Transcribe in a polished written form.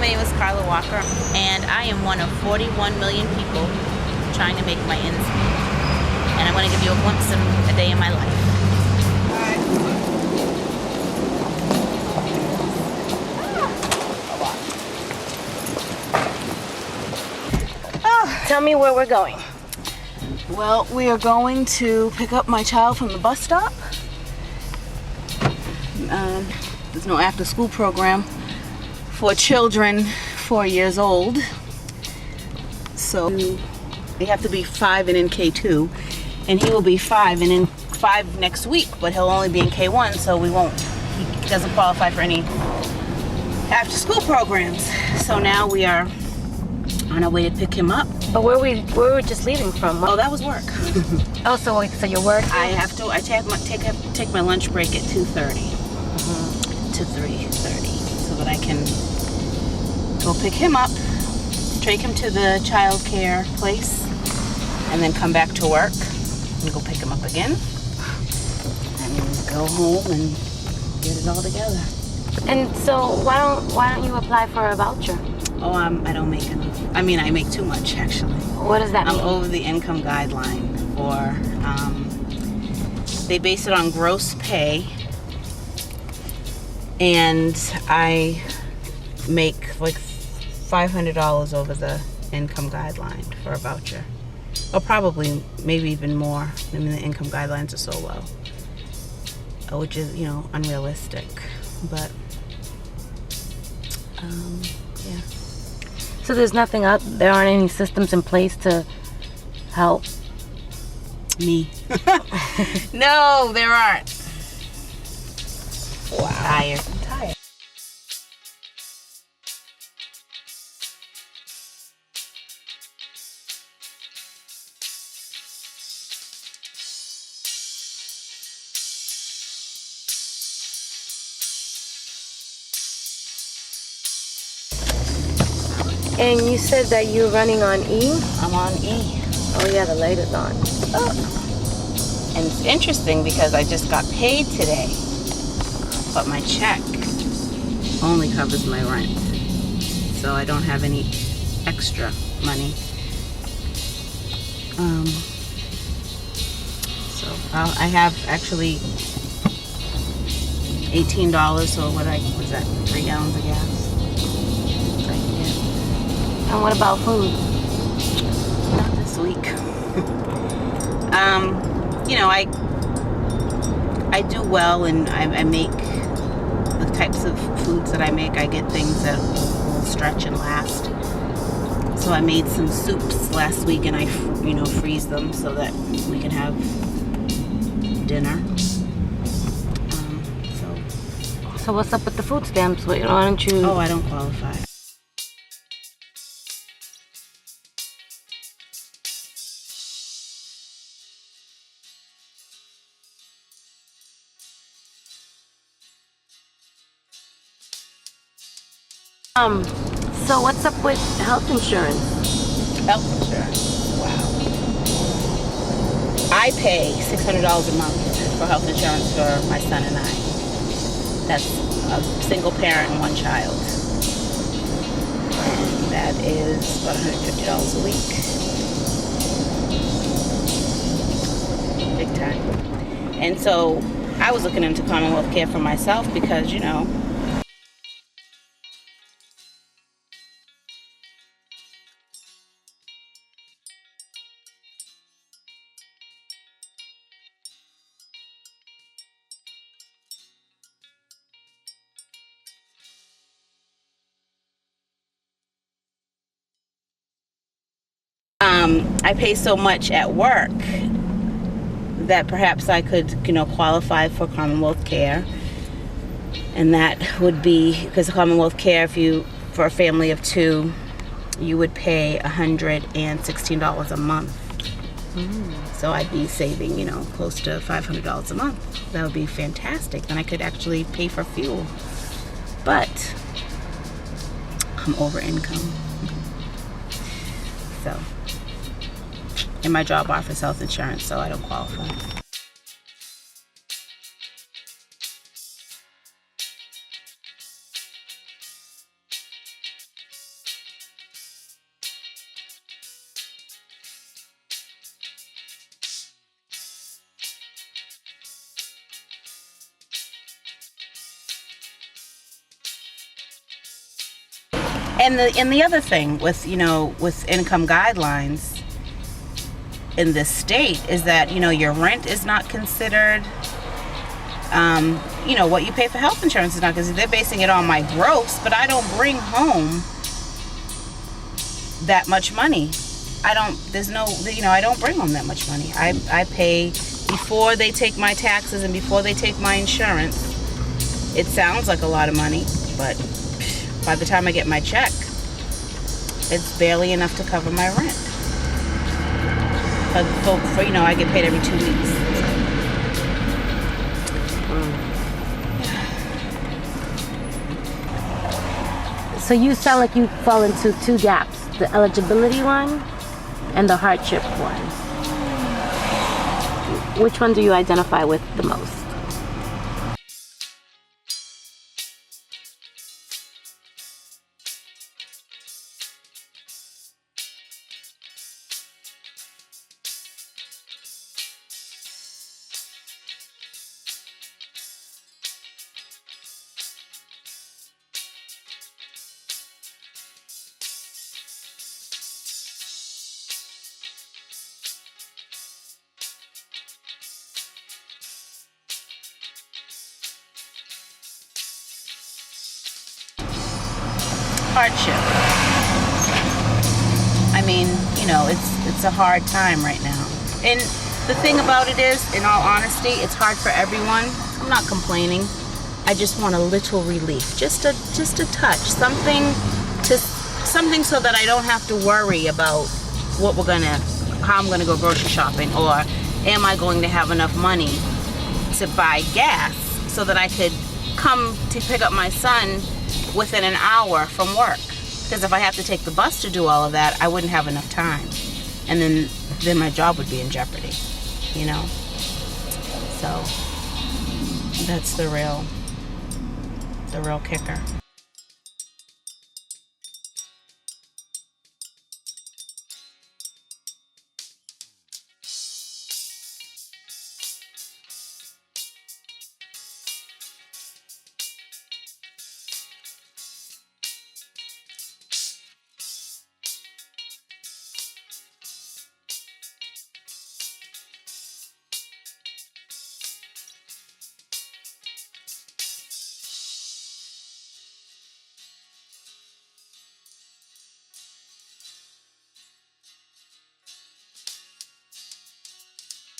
my name is Karla Walker, and I am one of 41 million people trying to make my ends meet. And I'm going to give you a glimpse of a day in my life. Tell me where we're going. Well, we are going to pick up my child from the bus stop. There's no after-school program for children 4 years old. So they have to be 5 and in K2. And he will be 5 and in 5 next week, but he'll only be in K1, so he doesn't qualify for any after-school programs. So now we are on our way to pick him up. But where we just leaving from? Oh, that was work. Oh, so your work? I take my lunch break at 2:30 to 3:30, so that I can go pick him up, take him to the child care place, and then come back to work and go pick him up again, and go home and get it all together. And so why don't you apply for a voucher? Oh, I don't make enough. I mean, I make too much, actually. What does that mean? I'm over the income guideline for, they base it on gross pay, and I make like $500 over the income guideline for a voucher. Or probably, maybe even more. I mean, the income guidelines are so low, which is, unrealistic, but, yeah. So there aren't any systems in place to help? Me. No, there aren't. Wow. I'm tired. And you said that you're running on E? I'm on E. Oh yeah, the light is on. Oh. And it's interesting because I just got paid today, but my check only covers my rent, so I don't have any extra money. So I have actually $18, so was that 3 gallons of gas? And what about food? Not this week. I do well, and I make the types of foods that I make. I get things that will stretch and last. So I made some soups last week, and I freeze them so that we can have dinner. So what's up with the food stamps? Why don't you? Oh, I don't qualify. So what's up with health insurance? Health insurance. Wow. I pay $600 a month for health insurance for my son and I. That's a single parent and 1 child. And that is about $150 a week. Big time. And so I was looking into Commonwealth Care for myself because, I pay so much at work that perhaps I could, qualify for Commonwealth Care. And that would be, because Commonwealth Care, for a family of 2, you would pay $116 a month. So I'd be saving, close to $500 a month. That would be fantastic. Then I could actually pay for fuel. But I'm over income. So, and my job offers health insurance, so I don't qualify. And the other thing with, with income guidelines in this state is that, your rent is not considered. What you pay for health insurance is not, because they're basing it on my gross, but I don't bring home that much money. I don't bring home that much money. I pay before they take my taxes and before they take my insurance. It sounds like a lot of money, but by the time I get my check, it's barely enough to cover my rent. I get paid every 2 weeks. So you sound like you fall into two gaps, the eligibility one and the hardship one. Which one do you identify with the most? Hardship. I mean, it's a hard time right now. And the thing about it is, in all honesty, it's hard for everyone. I'm not complaining. I just want a little relief, just a touch, something so that I don't have to worry about how I'm gonna go grocery shopping, or am I going to have enough money to buy gas so that I could come to pick up my son within an hour from work. Because if I have to take the bus to do all of that, I wouldn't have enough time, and then my job would be in jeopardy. So that's the real kicker.